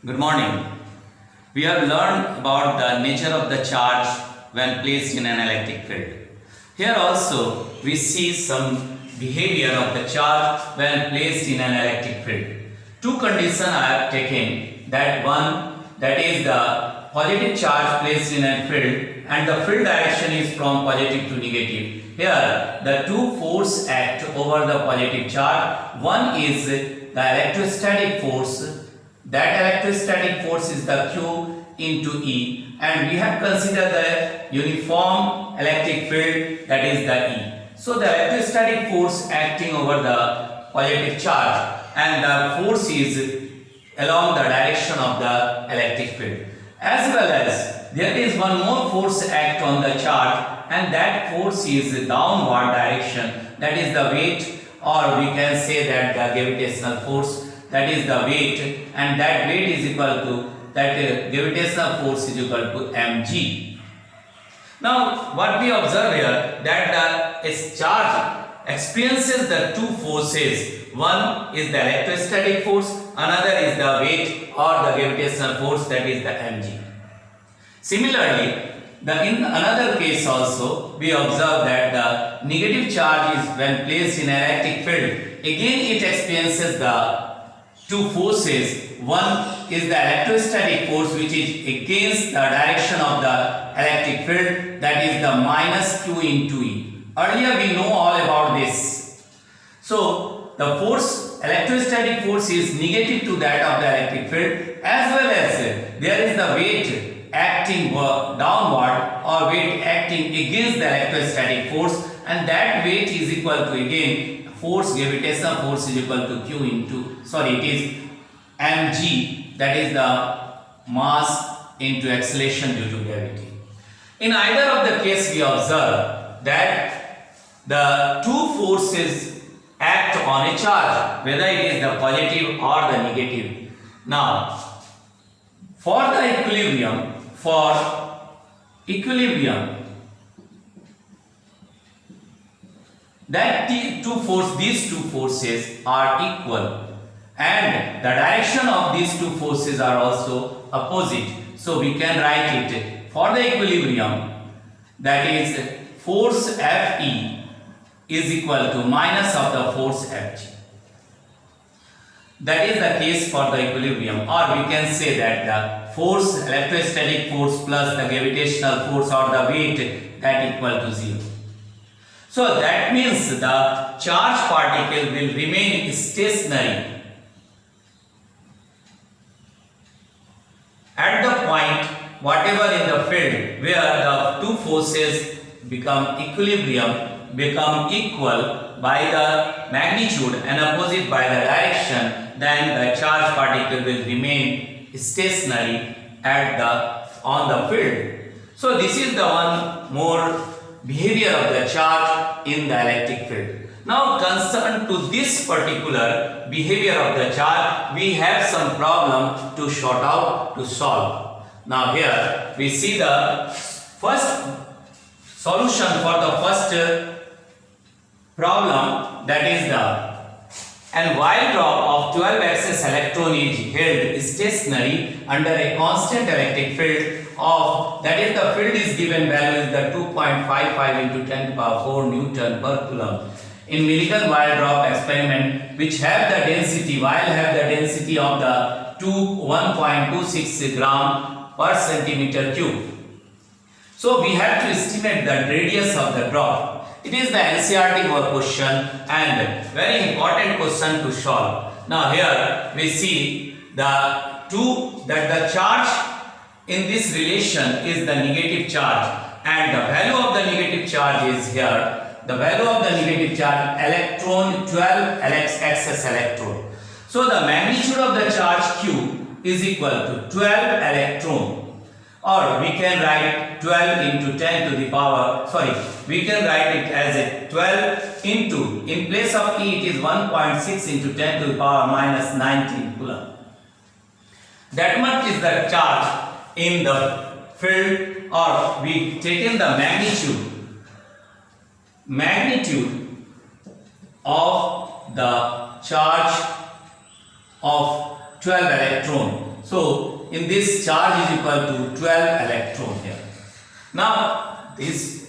Good morning. We have learned about the nature of the charge when placed in an electric field. Here also we see some behavior of the charge when placed in an electric field. Two conditions I have taken, that one, that is the positive charge placed in a field and the field direction is from positive to negative. Here the two forces act over the positive charge. One is the electrostatic force. That electrostatic force is the Q into E, and we have considered the uniform electric field, that is the E. So the electrostatic force acting over the positive charge and the force is along the direction of the electric field. As well as there is one more force act on the charge, and that force is downward direction, that is the weight, or we can say that the gravitational force, that is the weight, and that weight is equal to that gravitational force is equal to mg. Now what we observe here, that the charge experiences the two forces. One is the electrostatic force, another is the weight or the gravitational force, that is the mg. Similarly, in another case also we observe that the negative charge is when placed in an electric field. Again it experiences the two forces. One is the electrostatic force, which is against the direction of the electric field, that is the minus Q into E. Earlier we know all about this. So the force, electrostatic force, is negative to that of the electric field, as well as there is the weight acting downward or weight acting against the electrostatic force, and that weight is equal to again force, gravitational force is equal to Q into, it is mg, that is the mass into acceleration due to gravity. In either of the case we observe that the two forces act on a charge, whether it is the positive or the negative. Now for the equilibrium, that these two forces are equal, and the direction of these two forces are also opposite. So we can write it for the equilibrium, that is force Fe is equal to minus of the force Fg. That is the case for the equilibrium, or we can say that the force, electrostatic force plus the gravitational force or the weight, that equal to 0. So that means the charge particle will remain stationary at the point whatever in the field where the two forces become equal by the magnitude and opposite by the direction, then the charge particle will remain stationary on the field. So this is the one more behavior of the charge in the electric field. Now concerned to this particular behavior of the charge, we have some problem to solve. Now here we see the first solution for the first problem, that is an wire drop of 12 axis electron is held stationary under a constant electric field of, that is the field is given value is the 2.55 into 10 to the power 4 Newton per Coulomb in Millikan wire drop experiment, which have the density of the 1.26 gram per centimeter cube. So we have to estimate the radius of the drop. It is the NCERT work question and very important question to solve. Now here we see that the charge in this relation is the negative charge, and the value of the negative charge is here. The value of the negative charge, electron, 12 excess electron. So the magnitude of the charge Q is equal to 12 electron, or we can write 12 into 10 to the power, we can write it as a 12 into, in place of E it is 1.6 into 10 to the power minus 19 Coulomb. That much is the charge in the field, or we taken the magnitude of the charge of 12 electron. So in this charge is equal to 12 electron here. Now this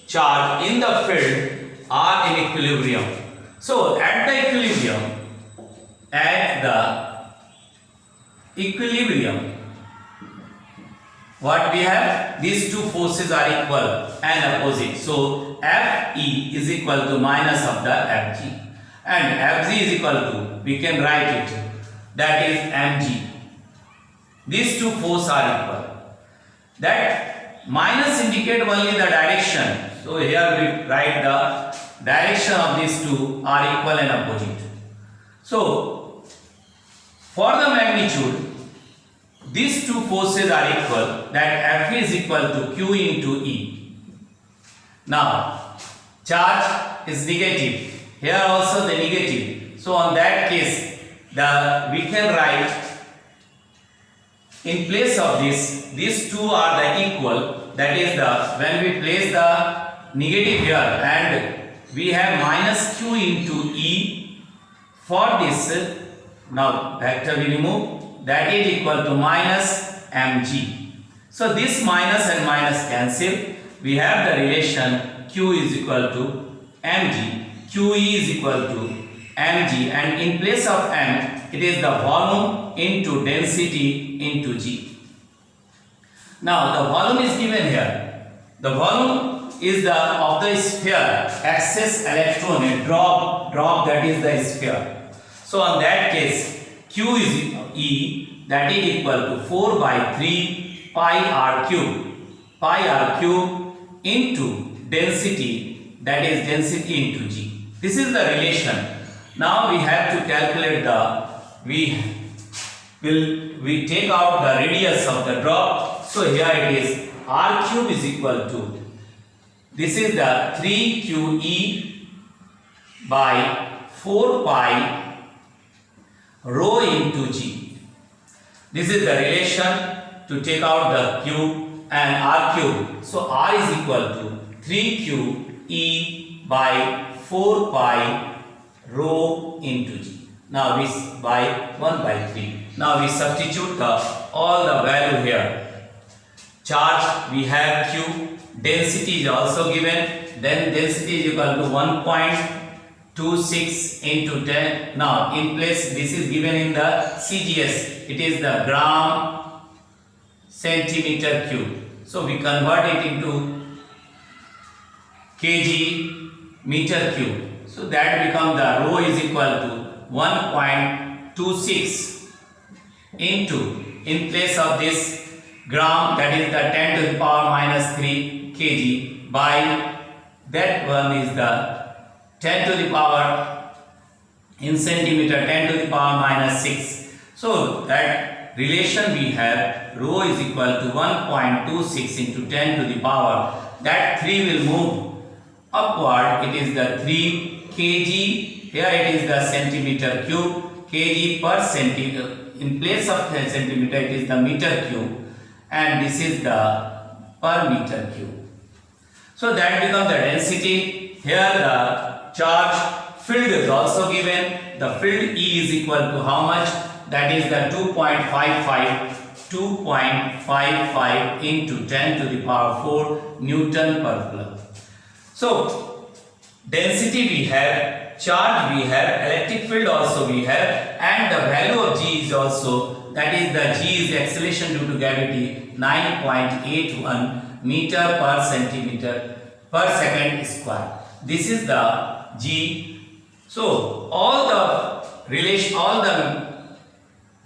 charge in the field are in equilibrium. So at the equilibrium, what we have, these two forces are equal and opposite. So Fe is equal to minus of the Fg, and Fg is equal to, we can write it, that is mg. These two forces are equal. That minus indicate only the direction. So here we write the direction of these two are equal and opposite. So for the magnitude, these two forces are equal, that F is equal to Q into E. Now charge is negative, here also the negative. So on that case, we can write in place of this, these two are the equal, that is when we place the negative here and we have minus Q into E for this. Now vector we remove, that is equal to minus mg. So this minus and minus cancel, we have the relation Q is equal to mg, QE is equal to mg, and in place of m it is the volume into density into g. Now the volume is given here. The volume is of the sphere, excess electron, a drop that is the sphere. So on that case, Q is E, that is equal to 4 by 3 pi r cube into density, that is density into g. This is the relation. Now we have to calculate we take out the radius of the drop. So here it is r cube is equal to, this is the 3QE by 4 pi rho into g. This is the relation to take out the cube and r cube. So r is equal to 3QE by 4 pi rho into g. Now we by 1 by 3. Now we substitute all the value here. Charge we have Q, density is also given, then density is equal to 1.26 into 10. Now in place, this is given in the CGS, it is the gram centimeter cube. So we convert it into kg meter cube. So that becomes the rho is equal to 1.26 into, in place of this gram, that is the 10 to the power minus 3 kg, by that one is the 10 to the power in centimeter, 10 to the power minus 6. So that relation we have, rho is equal to 1.26 into 10 to the power, that 3 will move upward, it is the 3 kg, here it is the centimeter cube, kg per centimeter, in place of centimeter it is the meter cube, and this is the per meter cube. So that becomes the density. Here the charge field is also given. The field E is equal to how much? That is the 2.55 into 10 to the power 4 Newton per Coulomb. So density we have, charge we have, electric field also we have, and the value of G is also, that is the G is acceleration due to gravity, 9.81 meter per centimeter per second square. This is the G. So all the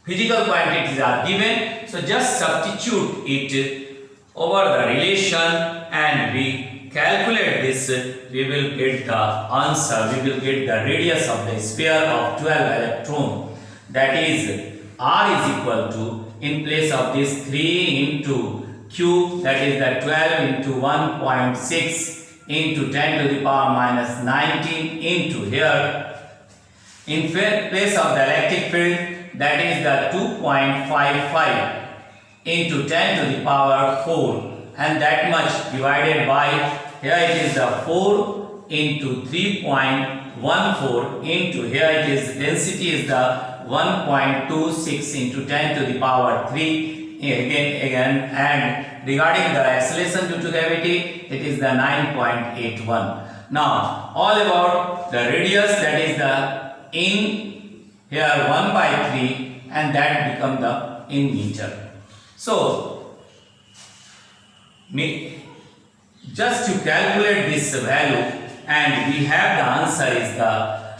physical quantities are given. So just substitute it over the relation and we calculate this. We will get the answer. We will get the radius of the sphere of 12 electron. That is R is equal to, in place of this 3 into Q, that is the 12 into 1.6 into 10 to the power minus 19 into here, in place of the electric field, that is the 2.55 into 10 to the power 4, and that much divided by, here it is the 4 into 3.14 into, here it is density is the 1.26 into 10 to the power 3 again, and regarding the acceleration due to gravity, it is the 9.81. Now all about the radius, that is the in here 1 by 3, and that become the in meter. So just to calculate this value, and we have the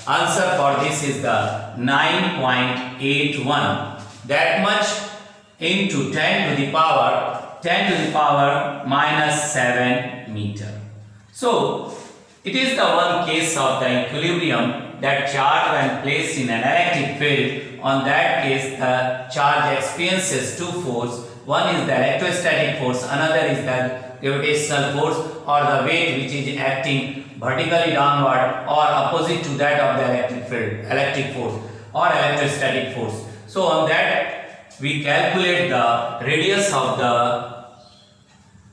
answer for this is the 9.81, that much into 10 to the power minus 7 meter. So it is the one case of the equilibrium, that charge when placed in an electric field, on that case the charge experiences two forces. One is the electrostatic force, another is the gravitational force, or the weight which is acting vertically downward or opposite to that of the electric field, electric force or electrostatic force. So on that we calculate the radius of the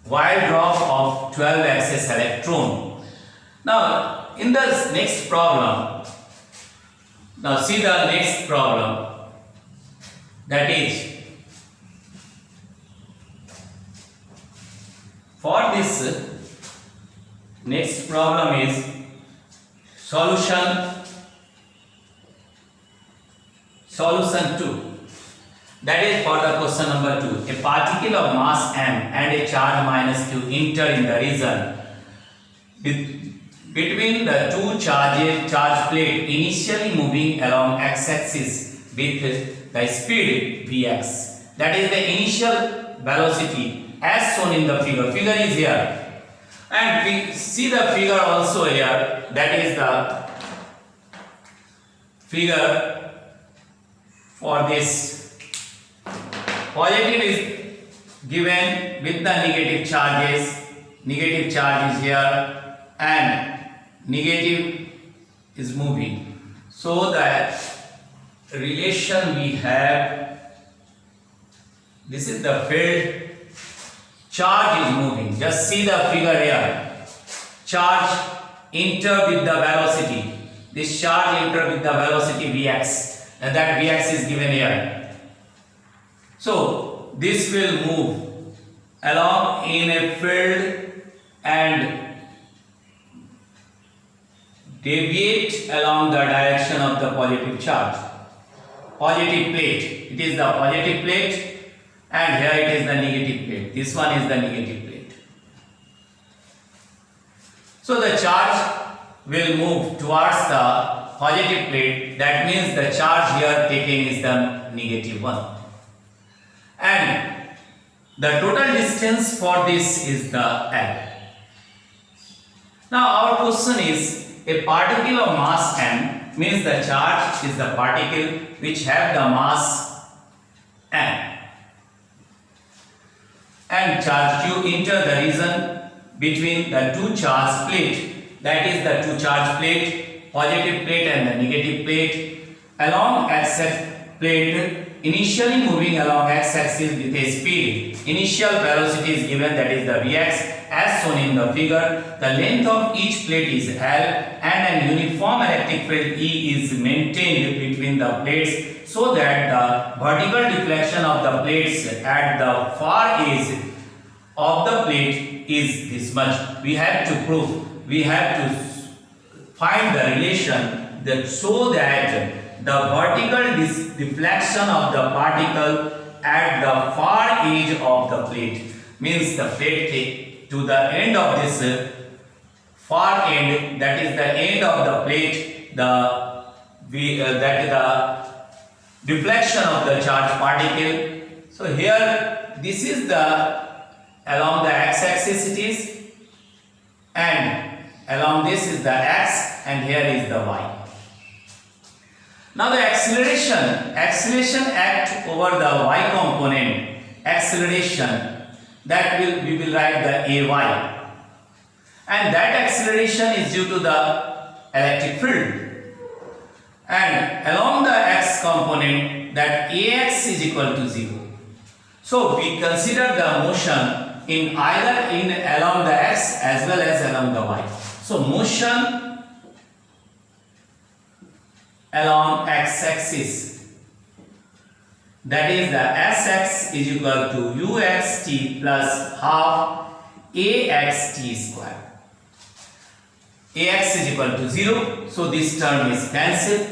wire drop of 12 axis electron. Now in the next problem, now see the next problem, that is for this next problem is solution 2. That is for the question number 2. A particle of mass m and a charge minus q enter in the region between the two charge plate, initially moving along x-axis with the speed vx. That is the initial velocity as shown in the figure. Figure is here. And we see the figure also here, that is the figure for this. Positive is given with the negative charges, negative charge is here and negative is moving. So that relation we have, this is the field, charge is moving. Just see the figure here. Charge enter with the velocity. This charge enter with the velocity vx, and that vx is given here. So this will move along in a field and deviate along the direction of the positive charge. Positive plate. It is the positive plate. And here it is the negative plate. This one is the negative plate. So the charge will move towards the positive plate. That means the charge here taken is the negative one. And the total distance for this is the L. Now our question is, a particle of mass m, means the charge is the particle which have the mass m, and charge q enter the region between the two charge plate, that is the two charge plate, positive plate and the negative plate, along x-axis plate, initially moving along x-axis with a speed. Initial velocity is given, that is the vx, as shown in the figure. The length of each plate is L, and an uniform electric field E is maintained between the plates, so that the vertical deflection of the plates at the far edge of the plate is this much. We have to prove, we have to find the relation that so that the vertical deflection of the particle at the far edge of the plate, means the plate to the end of this far end, that is the end of the plate, that is the deflection of the charged particle. So here this is the along the x-axis it is, and along this is the x, and here is the y. Now the acceleration act over the y component, acceleration, that we will write the ay, and that acceleration is due to the electric field, and along the x component, that ax is equal to 0. So we consider the motion in either along the x as well as along the y. So motion along x-axis that is the Sx is equal to uxt plus half axt square. Ax is equal to 0, so this term is cancelled,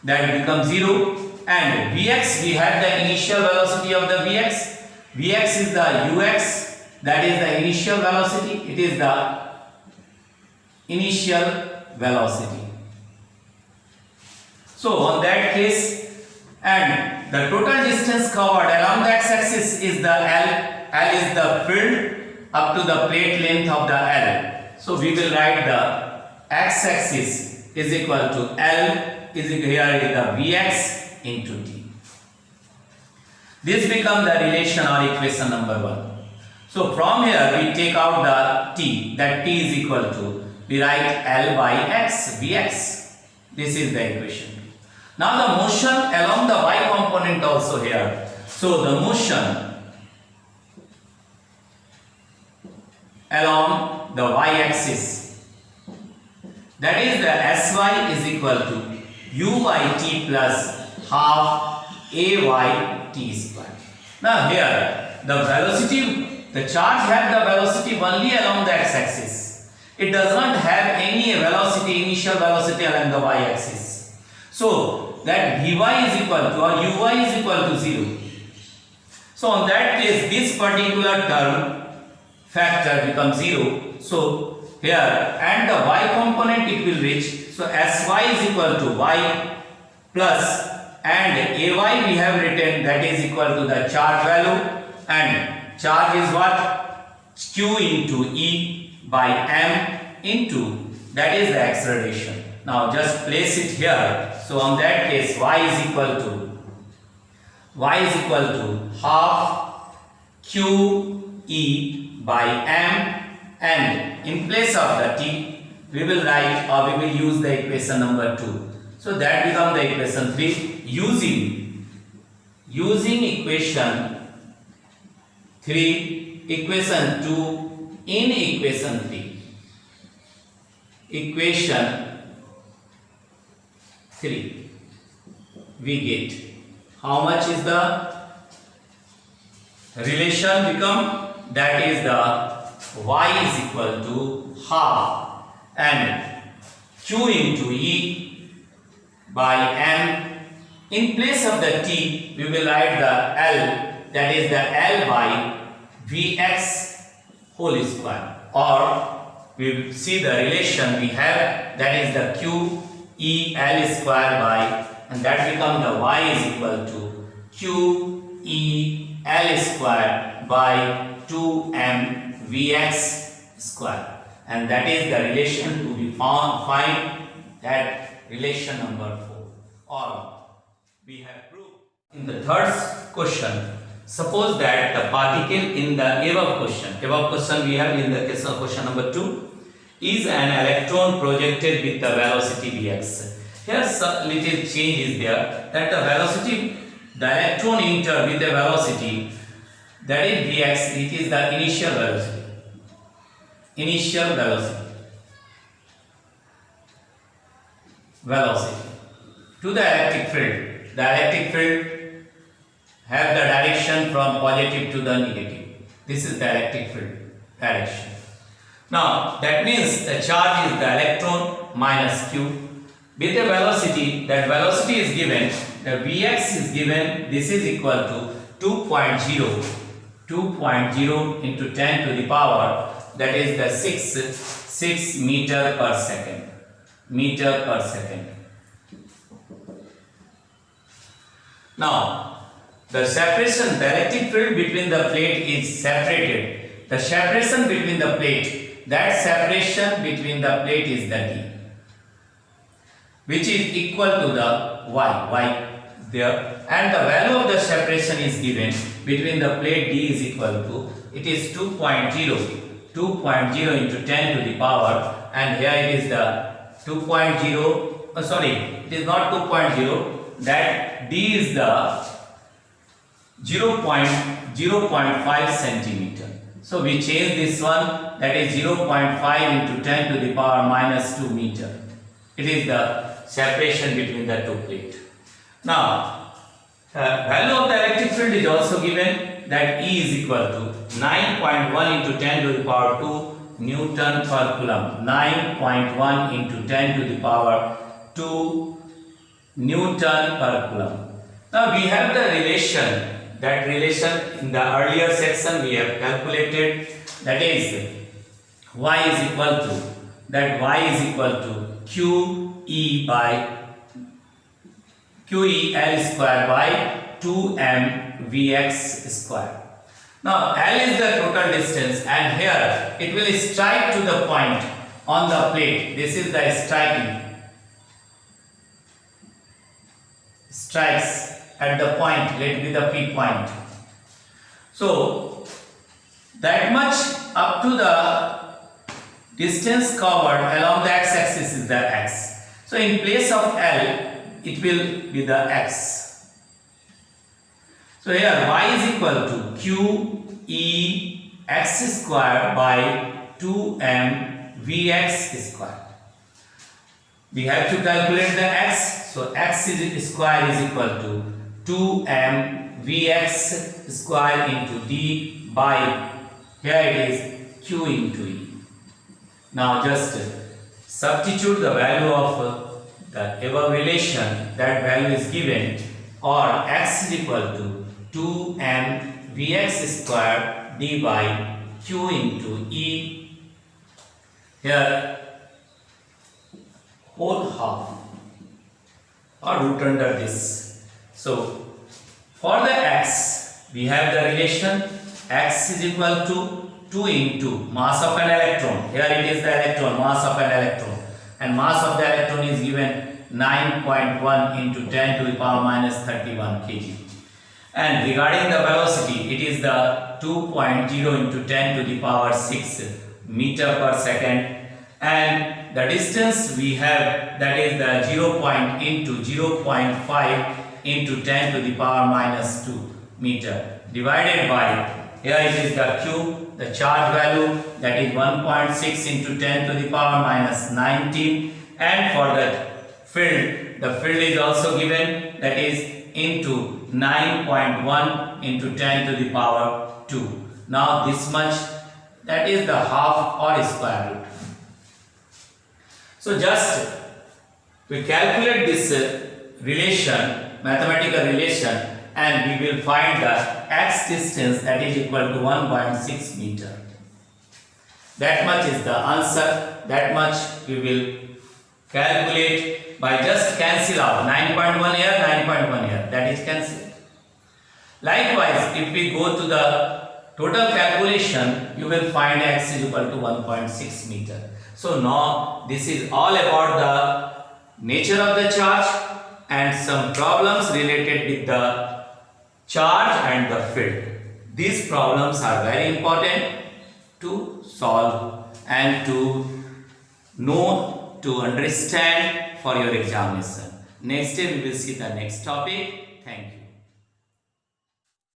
that becomes 0. And Vx, we have the initial velocity of the Vx. Vx is the ux, that is the initial velocity, it is the initial velocity. So on that case, and the total distance covered along the x-axis is the L. L is the field up to the plate length of the L. So we will write the x-axis is equal to L is equal, here is the Vx into t. This becomes the relation or equation number 1. So from here we take out the t, that t is equal to, we write L by x, Vx. This is the equation. Now the motion along the y component also here. So the motion along the y-axis, that is the Sy is equal to u by t plus half ay t square. Now here the velocity, the charge has the velocity only along the x-axis. It does not have any velocity, initial velocity along the y-axis. So that Vy is equal to, or Uy is equal to 0. So on that case, this particular term factor becomes 0. So here, and the y component it will reach. So Sy is equal to y plus, and Ay we have written, that is equal to the charge value, and charge is what? Q into E by m into, that is the acceleration. Now just place it here. So on that case, y is equal to half q e by m, and in place of the t we will write, or we will use the equation number 2. So that becomes the equation 3. Using equation 3, equation 2 in equation 3. Equation 3, we get how much is the relation become, that is the y is equal to half, and q into e by m. In place of the t we will write the L, that is the L by Vx whole square, or we will see the relation we have, that is the q E L square by, and that becomes the y is equal to q E L square by 2m Vx square, and that is the relation to be found. Find that relation number 4, or we have proved. In the third question, suppose that the particle in the above question we have in the case of question number 2, is an electron projected with the velocity Vx. Here some little change is there, that the velocity, the electron enter with the velocity, that is Vx, it is the initial velocity. Velocity to the electric field. The electric field have the direction from positive to the negative. This is the electric field direction. Now that means the charge is the electron minus q with the velocity. That velocity is given, the Vx is given, this is equal to 2.0 into 10 to the power, that is the 6 meter per second. Now the separation, the electric field between the plate is separated. The separation between the plate, that separation between the plate is the d, which is equal to the y there, and the value of the separation is given between the plate d is equal to, it is 2.0 into 10 to the power, and here it is the 2.0, sorry, it is not 2.0, that d is the 0.5 centimeter. So we change this one, that is 0.5 into 10 to the power minus 2 meter. It is the separation between the two plates. Now Value of the electric field is also given, that E is equal to 9.1 into 10 to the power 2 Newton per Coulomb. 9.1 into 10 to the power 2 Newton per Coulomb. Now we have the relation. That relation in the earlier section we have calculated, that is y is equal to QE L square by 2m Vx square. Now L is the total distance, and here it will strike to the point on the plate. This is the strikes at the point, let be the P point. So that much up to the distance covered along the x-axis is the x. So in place of L, it will be the x. So here y is equal to QE x square by 2m Vx square. We have to calculate the x. So x square is equal to 2m Vx square into d by, here it is q into e. Now just substitute the value of the above relation, that value is given, or x is equal to 2m Vx square d by q into e, here whole half or root under this. So for the x, we have the relation x is equal to 2 into mass of an electron. Here it is the electron, mass of an electron, and mass of the electron is given 9.1 into 10 to the power minus 31 kg. And regarding the velocity, it is the 2.0 into 10 to the power 6 meter per second. And the distance we have, that is the 0. Into 0.5 into 10 to the power minus 2 meter, divided by, here it is the q, the charge value, that is 1.6 into 10 to the power minus 19, and for that field, the field is also given, that is into 9.1 into 10 to the power 2. Now this much, that is the half or square root. So just we calculate this relation, mathematical relation, and we will find the x distance, that is equal to 1.6 meter. That much is the answer. That much we will calculate by just cancel out 9.1 here, 9.1 here, that is cancelled. Likewise, if we go to the total calculation, you will find x is equal to 1.6 meter. So now this is all about the nature of the charge and some problems related with the charge and the field. These problems are very important to solve and to know, to understand for your examination. Next day we will see the next topic. Thank you.